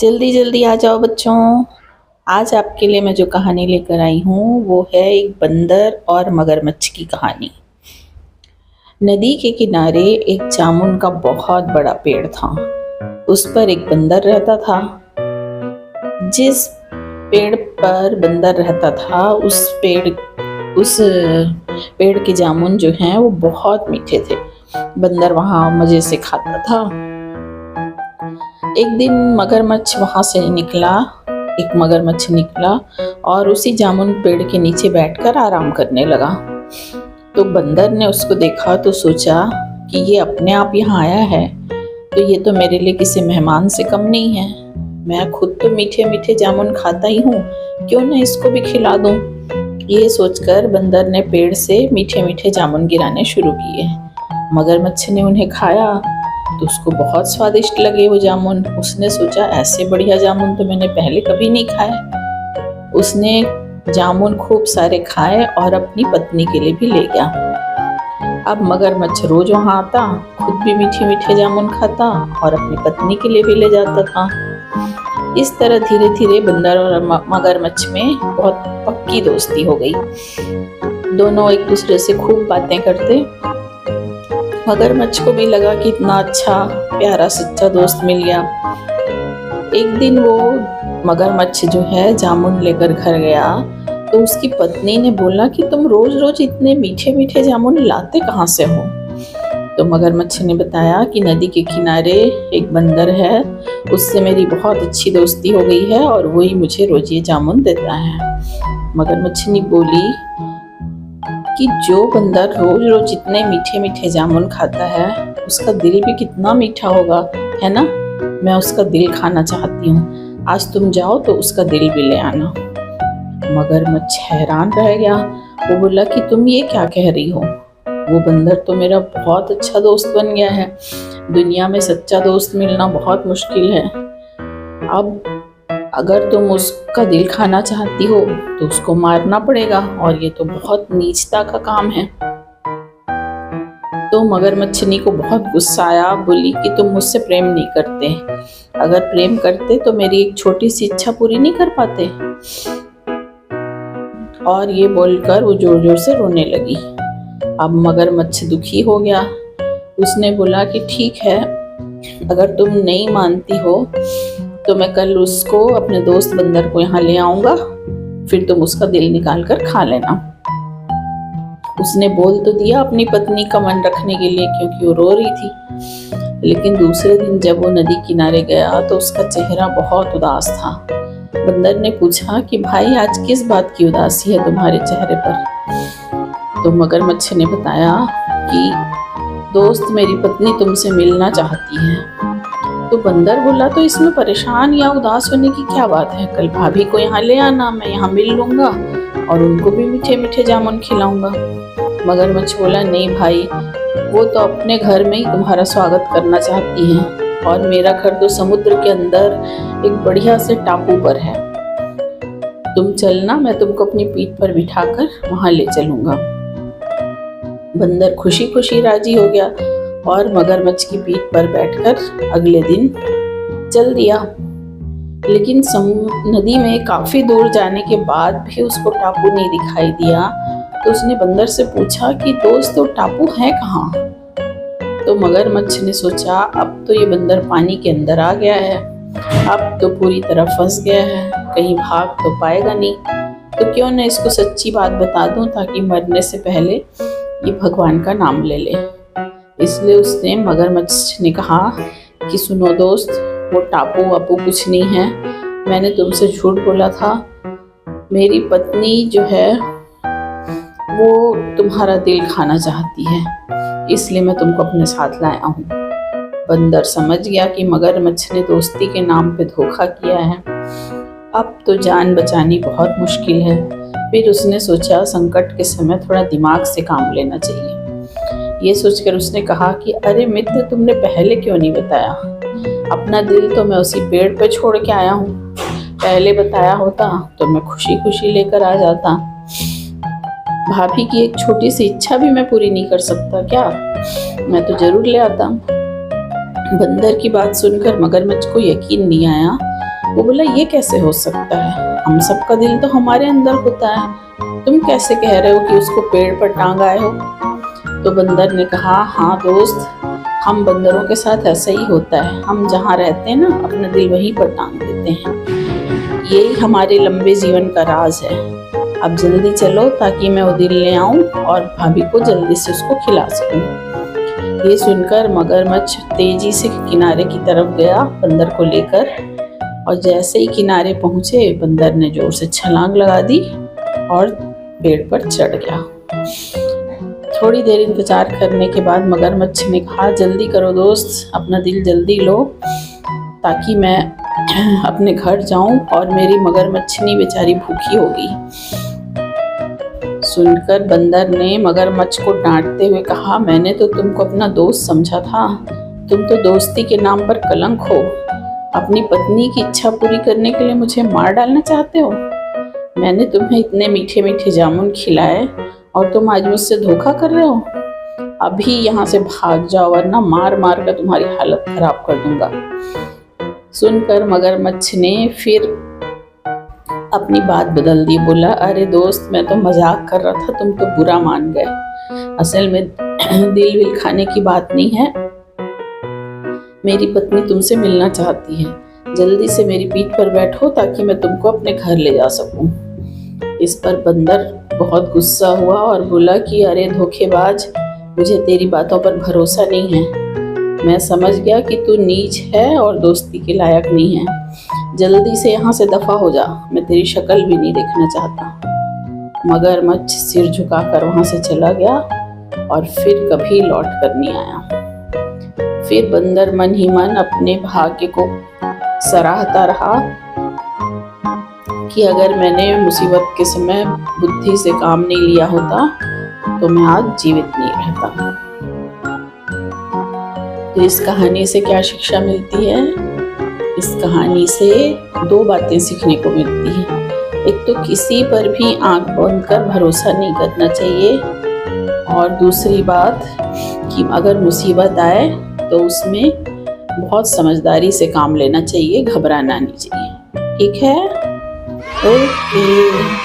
जल्दी जल्दी आ जाओ बच्चों। आज आपके लिए मैं जो कहानी लेकर आई हूँ वो है एक बंदर और मगरमच्छ की कहानी। नदी के किनारे एक जामुन का बहुत बड़ा पेड़ था। उस पर एक बंदर रहता था। जिस पेड़ पर बंदर रहता था उस पेड़ के जामुन जो हैं वो बहुत मीठे थे। बंदर वहाँ मज़े से खाता था। एक दिन एक मगरमच्छ निकला और उसी जामुन पेड़ के नीचे बैठकर आराम करने लगा। तो बंदर ने उसको देखा तो सोचा कि ये अपने आप यहाँ आया है तो ये तो मेरे लिए किसी मेहमान से कम नहीं है। मैं खुद तो मीठे मीठे जामुन खाता ही हूँ, क्यों न इसको भी खिला दूँ। ये सोचकर बंदर ने पेड़ से मीठे मीठे जामुन गिराने शुरू किए। मगरमच्छ ने उन्हें खाया तो उसको बहुत स्वादिष्ट लगे वो जामुन। उसने सोचा ऐसे बढ़िया जामुन तो मैंने पहले कभी नहीं खाए। उसने जामुन खूब सारे खाए और अपनी पत्नी के लिए भी ले गया। अब मगरमच्छ रोज वहाँ आता, खुद भी मीठे मीठे जामुन खाता और अपनी पत्नी के लिए भी ले जाता था। इस तरह धीरे धीरे बंदर और मगरमच्छ में बहुत पक्की दोस्ती हो गई। दोनों एक दूसरे से खूब बातें करते। मगरमच्छ को भी लगा कि इतना अच्छा प्यारा सच्चा दोस्त मिल गया। एक दिन वो मगरमच्छ जो है जामुन लेकर घर गया तो उसकी पत्नी ने बोला कि तुम रोज रोज इतने मीठे मीठे जामुन लाते कहाँ से हो। तो मगरमच्छ ने बताया कि नदी के किनारे एक बंदर है, उससे मेरी बहुत अच्छी दोस्ती हो गई है और वही मुझे रोज ये जामुन देता है। मगरमच्छनी बोली कि जो बंदर रोज रोज इतने मीठे मीठे जामुन खाता है उसका दिल भी कितना मीठा होगा, है ना। मैं उसका दिल खाना चाहती हूँ। आज तुम जाओ तो उसका दिल भी ले आना। मगरमच्छ हैरान रह गया। वो बोला कि तुम ये क्या कह रही हो, वो बंदर तो मेरा बहुत अच्छा दोस्त बन गया है। दुनिया में सच्चा दोस्त मिलना बहुत मुश्किल है। अब अगर तुम उसका दिल खाना चाहती हो तो उसको मारना पड़ेगा और ये तो बहुत नीचता का काम है। तो मगरमच्छनी को बहुत गुस्सा आया। बोली कि तुम मुझसे प्रेम नहीं करते, अगर प्रेम करते तो मेरी एक छोटी सी इच्छा पूरी नहीं कर पाते। और ये बोलकर वो जोर जोर से रोने लगी। अब मगरमच्छ दुखी हो गया। उसने बोला कि ठीक है, अगर तुम नहीं मानती हो तो मैं कल उसको अपने दोस्त बंदर को यहाँ ले आऊँगा, फिर तुम उसका दिल निकाल कर खा लेना। उसने बोल तो दिया अपनी पत्नी का मन रखने के लिए, क्योंकि वो रो रही थी। लेकिन दूसरे दिन जब वो नदी किनारे गया तो उसका चेहरा बहुत उदास था। बंदर ने पूछा कि भाई आज किस बात की उदासी है तुम्हारे चेहरे पर। तो मगरमच्छ ने बताया कि दोस्त मेरी पत्नी तुमसे मिलना चाहती है। तो बंदर बोला तो इसमें परेशान या उदास होने की क्या बात है, कल भाभी को यहाँ ले आना, मैं यहाँ मिल लूँगा और उनको भी मीठे मीठे जामुन खिलाऊंगा। मगरमच्छ बोला नहीं भाई, वो तो अपने घर में ही तुम्हारा स्वागत करना चाहती है और मेरा घर तो समुद्र के अंदर एक बढ़िया से टापू पर है। तुम चलना, मैं तुमको अपनी पीठ पर बिठाकर वहाँ ले चलूँगा। बंदर खुशी खुशी राजी हो गया और मगरमच्छ की पीठ पर बैठकर अगले दिन चल दिया। लेकिन नदी में काफी दूर जाने के बाद भी उसको टापू नहीं दिखाई दिया। तो उसने बंदर से पूछा कि दोस्त तो टापू है कहाँ। तो मगरमच्छ ने सोचा अब तो ये बंदर पानी के अंदर आ गया है, अब तो पूरी तरह फंस गया है, कहीं भाग तो पाएगा नहीं। तो क्यों न इसको सच्ची बात बता दूं ताकि मरने से पहले ये भगवान का नाम ले ले। इसलिए उसने मगरमच्छ ने कहा कि सुनो दोस्त, वो टापू वापू कुछ नहीं है, मैंने तुमसे झूठ बोला था। मेरी पत्नी जो है वो तुम्हारा दिल खाना चाहती है, इसलिए मैं तुमको अपने साथ लाया हूँ। बंदर समझ गया कि मगरमच्छ ने दोस्ती के नाम पे धोखा किया है, अब तो जान बचानी बहुत मुश्किल है। फिर उसने सोचा संकट के समय थोड़ा दिमाग से काम लेना चाहिए। ये सोचकर उसने कहा कि अरे मित्र, तुमने पहले क्यों नहीं बताया, अपना दिल तो मैं उसी पेड़ पे छोड़ के आया हूँ, पहले बताया होता तो मैं खुशी खुशी लेकर आ जाता। भाभी की एक छोटी सी इच्छा भी मैं पूरी नहीं कर सकता क्या, मैं तो जरूर ले आता। बंदर की बात सुनकर मगरमच्छ को यकीन नहीं आया वो बोला ये कैसे हो सकता है, हम सबका दिल तो हमारे अंदर होता है, तुम कैसे कह रहे हो कि उसको पेड़ पर टांग आए हो। तो बंदर ने कहा, हाँ दोस्त, हम बंदरों के साथ ऐसा ही होता है, हम जहाँ रहते हैं ना अपना दिल वहीं पर टांग देते हैं, यही हमारे लंबे जीवन का राज है। अब जल्दी चलो ताकि मैं वो दिल ले आऊं और भाभी को जल्दी से उसको खिला सकूं। ये सुनकर मगरमच्छ तेजी से किनारे की तरफ गया बंदर को लेकर, और जैसे ही किनारे पहुंचे बंदर ने जोर से छलांग लगा दी और पेड़ पर चढ़ गया। थोड़ी देर इंतजार करने के बाद मगरमच्छ ने कहा, जल्दी करो दोस्त, अपना दिल जल्दी लो ताकि मैं अपने घर जाऊं और मेरी मगरमच्छनी बेचारी भूखी होगी। सुनकर बंदर ने मगरमच्छ को डांटते हुए कहा, मैंने तो तुमको अपना दोस्त समझा था, तुम तो दोस्ती के नाम पर कलंक हो। अपनी पत्नी की इच्छा पूरी करने के लिए मुझे मार डालना चाहते हो। मैंने तुम्हें इतने मीठे मीठे जामुन खिलाए और तुम आज मुझसे धोखा कर रहे हो। अभी यहाँ से भाग जाओ वरना मार मार कर तुम्हारी हालत खराब कर दूंगा। सुनकर मगरमच्छ ने फिर अपनी बात बदल दी, बोला, अरे दोस्त, मैं तो मजाक कर रहा था, तुम तो बुरा मान गए। असल में दिल विल खाने की बात नहीं है, मेरी पत्नी तुमसे मिलना चाहती है, जल्दी से मेरी पीठ पर बैठो ताकि मैं तुमको अपने घर ले जा सकूं। इस पर बंदर बहुत गुस्सा हुआ और बोला कि अरे धोखेबाज, मुझे तेरी बातों पर भरोसा नहीं है। मैं समझ गया कि तू नीच है और दोस्ती के लायक नहीं है, जल्दी से यहाँ से दफा हो जा, मैं तेरी शक्ल भी नहीं देखना चाहता। मगरमच्छ सिर झुकाकर वहाँ से चला गया और फिर कभी लौट कर नहीं आया। फिर बंदर मन ही मन अपने भाग्य को सराहता रहा कि अगर मैंने मुसीबत के समय बुद्धि से काम नहीं लिया होता तो मैं आज जीवित नहीं रहता। तो इस कहानी से क्या शिक्षा मिलती है? इस कहानी से दो बातें सीखने को मिलती हैं। एक तो किसी पर भी आंख बंद कर भरोसा नहीं करना चाहिए, और दूसरी बात कि अगर मुसीबत आए तो उसमें बहुत समझदारी से काम लेना चाहिए, घबराना नहीं चाहिए। ठीक है? ओके।